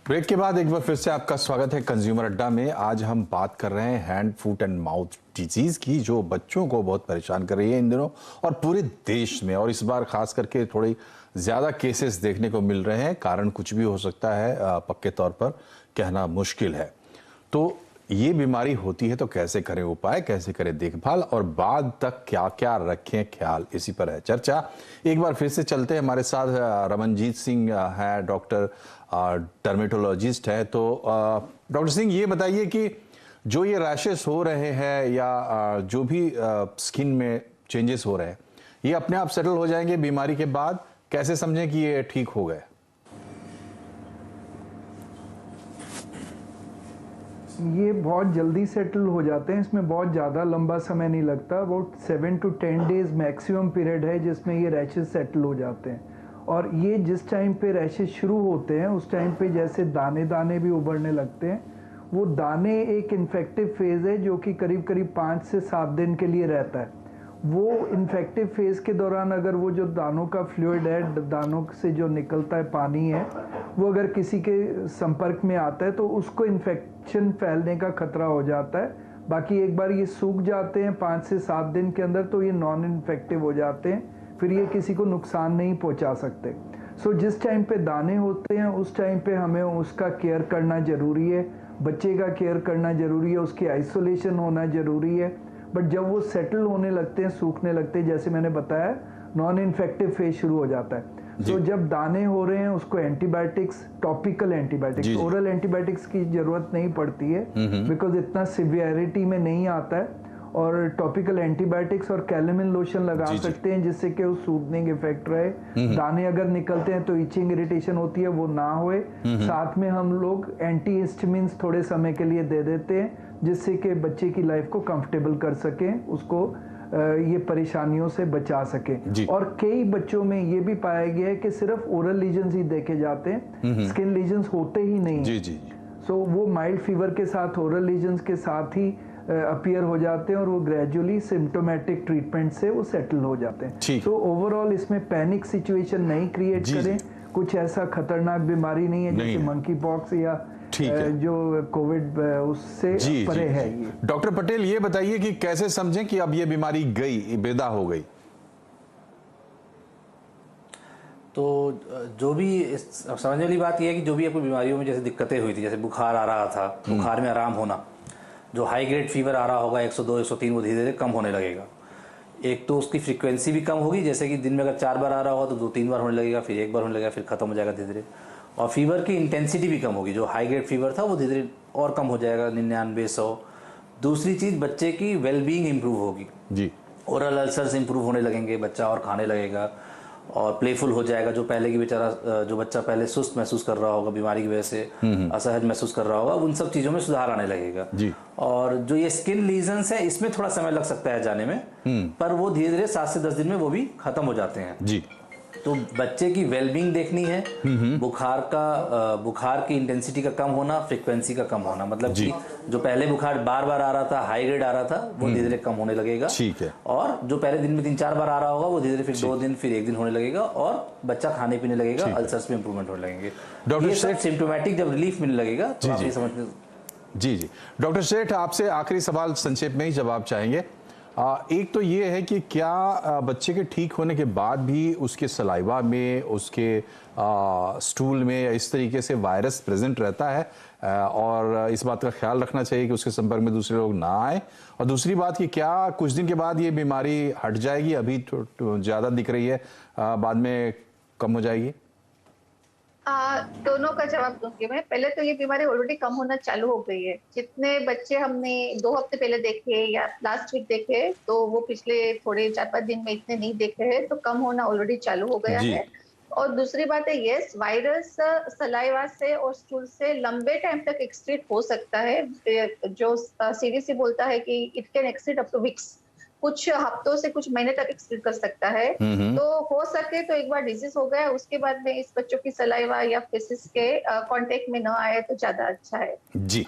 Break के बाद एक बार फिर से आपका स्वागत है कंज्यूमर अड्डा में। आज हम बात कर रहे हैं hand foot and mouth disease की, जो बच्चों को बहुत परेशान कर रही है इन दिनों और पूरे देश में। और इस बार खास करके थोड़ी ज़्यादा केसेस देखने को मिल रहे हैं। कारण कुछ भी हो सकता है, पक्के तौर पर कहना मुश्किल है। तो ये बीमारी होती है तो कैसे करें उपाय, कैसे करें देखभाल और बाद तक क्या क्या रखें ख्याल, इसी पर है चर्चा। एक बार फिर से चलते हैं, हमारे साथ रमनजीत सिंह है, डॉक्टर डर्मेटोलॉजिस्ट है। तो डॉक्टर सिंह, ये बताइए कि जो ये रैशेस हो रहे हैं या जो भी स्किन में चेंजेस हो रहे हैं, ये अपने आप सेटल हो जाएंगे बीमारी के बाद? कैसे समझें कि ये ठीक हो गए? ये बहुत जल्दी सेटल हो जाते हैं, इसमें बहुत ज़्यादा लंबा समय नहीं लगता। About 7 to 10 days maximum period है जिसमें ये रैशेस सेटल हो जाते हैं। और ये जिस टाइम पे रैशेस शुरू होते हैं उस टाइम पे जैसे दाने दाने भी उभरने लगते हैं। वो दाने एक इन्फेक्टिव फेज़ है जो कि करीब करीब 5 से 7 दिन के लिए रहता है। वो इन्फेक्टिव फेज़ के दौरान अगर वो जो दानों का फ्लूइड है, दानों से जो निकलता है पानी है, वो अगर किसी के संपर्क में आता है तो उसको इन्फेक्शन फैलने का खतरा हो जाता है। बाकी एक बार ये सूख जाते हैं 5 से 7 दिन के अंदर तो ये नॉन इन्फेक्टिव हो जाते हैं, फिर ये किसी को नुकसान नहीं पहुंचा सकते। सो जिस टाइम पे दाने होते हैं उस टाइम पे हमें उसका केयर करना ज़रूरी है, बच्चे का केयर करना ज़रूरी है, उसकी आइसोलेशन होना ज़रूरी है। बट जब वो सेटल होने लगते हैं, सूखने लगते हैं, जैसे मैंने बताया नॉन इन्फेक्टिव फेज शुरू हो जाता है। तो जब दाने हो रहे हैं उसको antibiotics, topical antibiotics, oral antibiotics की जरूरत नहीं पड़ती है बिकॉज इतना सिवियरिटी में नहीं आता है। और टॉपिकल एंटीबायोटिक्स और कैलेमिन लोशन लगा सकते हैं जिससे कि वो सूदनिंग इफेक्ट रहे। दाने अगर निकलते हैं तो इचिंग इरिटेशन होती है, वो ना होए। साथ में हम लोग एंटी हिस्टामिन्स थोड़े समय के लिए दे देते हैं जिससे कि बच्चे की लाइफ को कंफर्टेबल कर सकें, उसको ये परेशानियों से बचा सके। और कई बच्चों में ये भी पाया गया है कि सिर्फ ओरल लीजन्स ही देखे जाते हैं, स्किन लीजन्स होते ही नहीं। सो वो माइल्ड फीवर के साथ ओरल लीजन्स के साथ ही अपीयर हो जाते हैं और वो ग्रेजुअली सिम्टोमेटिक ट्रीटमेंट से वो सेटल हो जाते हैं। तो ओवरऑल इसमें पैनिक सिचुएशन नहीं क्रिएट करें। कुछ ऐसा खतरनाक बीमारी नहीं है जैसे मंकी पॉक्स या जो कोविड उससे परे है। ये डॉक्टर पटेल, ये बताइए कि कैसे समझें कि अब ये बीमारी गई, बेदा हो गई? तो जो भी समझने वाली बात यह है कि जो भी आपको बीमारियों में जैसे दिक्कतें हुई थी, जैसे बुखार आ रहा था, बुखार में आराम होना, जो हाई ग्रेड फीवर आ रहा होगा 102 103, वो धीरे धीरे कम होने लगेगा। एक तो उसकी फ्रीक्वेंसी भी कम होगी, जैसे कि दिन में अगर 4 बार आ रहा होगा तो 2-3 बार होने लगेगा, फिर 1 बार होने लगेगा, फिर खत्म हो जाएगा धीरे धीरे। और फीवर की इंटेंसिटी भी कम होगी, जो हाई ग्रेड फीवर था वो धीरे धीरे और कम हो जाएगा, 99 100। दूसरी चीज़, बच्चे की वेलबींग इंप्रूव होगी जी। ओरल अल्सर्स इंप्रूव होने लगेंगे, बच्चा और खाने लगेगा और प्लेफुल हो जाएगा। जो पहले की बेचारा जो बच्चा पहले सुस्त महसूस कर रहा होगा बीमारी की वजह से, असहज महसूस कर रहा होगा, उन सब चीज़ों में सुधार आने लगेगा जी। और जो ये स्किन लीजन्स है इसमें थोड़ा समय लग सकता है जाने में, पर वो धीरे धीरे 7 से 10 दिन में वो भी खत्म हो जाते हैं जी। तो बच्चे की वेलबींग देखनी है, बुखार की इंटेंसिटी का कम होना, फ्रीक्वेंसी का कम होना, मतलब कि जो पहले बुखार बार बार आ रहा था, हाई ग्रेड आ रहा था, वो धीरे धीरे कम होने लगेगा। ठीक है। और जो पहले दिन में 3-4 बार आ रहा होगा वो धीरे धीरे फिर 2 दिन, फिर 1 दिन होने लगेगा और बच्चा खाने पीने लगेगा, अल्सर्स में इंप्रूवमेंट होने लगेंगे। डॉक्टर सेठ, सिम्टोमेटिक जब रिलीफ मिलने लगेगा तो आप ये समझते। जी। डॉक्टर सेठ, आपसे आखिरी सवाल संक्षेप में ही जवाब चाहेंगे। एक तो ये है कि क्या बच्चे के ठीक होने के बाद भी उसके सलाइवा में, उसके स्टूल में या इस तरीके से वायरस प्रेजेंट रहता है, और इस बात का ख्याल रखना चाहिए कि उसके संपर्क में दूसरे लोग ना आए? और दूसरी बात कि क्या कुछ दिन के बाद ये बीमारी हट जाएगी? अभी तो ज़्यादा दिख रही है, बाद में कम हो जाएगी? दोनों का जवाब दूंगी मैं। पहले तो ये बीमारी ऑलरेडी कम होना चालू हो गई है। जितने बच्चे हमने 2 हफ्ते पहले देखे या लास्ट वीक देखे, तो वो पिछले थोड़े 4-5 दिन में इतने नहीं देखे हैं, तो कम होना ऑलरेडी चालू हो गया है। और दूसरी बात है, यस, वायरस सलाइवा से और स्टूल से लंबे टाइम तक एक्सक्रीट हो सकता है। जो सीडीसी बोलता है कि it can excrete up two weeks. कुछ हफ्तों से कुछ महीने तक एक्सटेंड कर सकता है। तो हो सके तो एक बार डिजीज हो गया उसके बाद में इस बच्चों की सलाइवा या फेसिस के कांटेक्ट में न आए तो ज्यादा अच्छा है जी।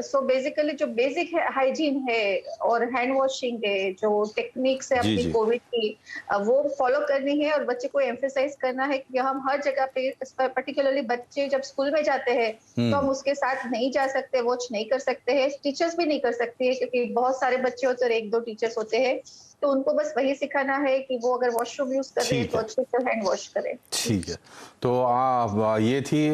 सो बेसिकली जो बेसिक हाइजीन है और हैंड वॉशिंग है, जो टेक्निक्स है जी, अपनी जी। कोविड की वो फॉलो करनी है और बच्चे को एम्फेसाइज करना है कि हम हर जगह पे पर्टिकुलरली बच्चे जब स्कूल में जाते हैं तो हम उसके साथ नहीं जा सकते, वॉच नहीं कर सकते हैं, टीचर्स भी नहीं कर सकते हैं क्योंकि बहुत सारे बच्चे होते हैं और 1-2 टीचर्स होते हैं। तो उनको बस वही सिखाना है कि वो अगर वॉशरूम यूज कर रहे हैं ठीक तो है। अच्छे से हैंड वॉश करें। ठीक है। तो ये थी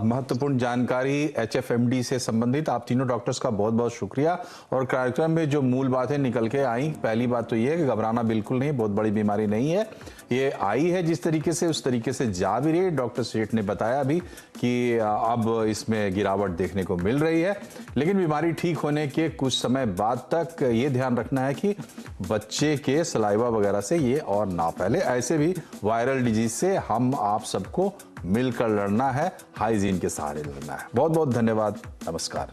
महत्वपूर्ण जानकारी एचएफएमडी से संबंधित। आप तीनों डॉक्टर्स का बहुत बहुत शुक्रिया। और कार्यक्रम में जो मूल बातें निकल के आई, पहली बात तो ये है कि घबराना बिल्कुल नहीं, बहुत बड़ी बीमारी नहीं है। ये आई है जिस तरीके से उस तरीके से जा भी रही है। डॉक्टर सेठ ने बताया भी कि अब इसमें गिरावट देखने को मिल रही है, लेकिन बीमारी ठीक होने के कुछ समय बाद तक ये ध्यान रखना है कि बच्चे के सलाइवा वगैरह से ये और ना फैले। ऐसे भी वायरल डिजीज से हम आप सबको मिलकर लड़ना है, हाइजीन के सहारे लड़ना है। बहुत बहुत धन्यवाद। नमस्कार।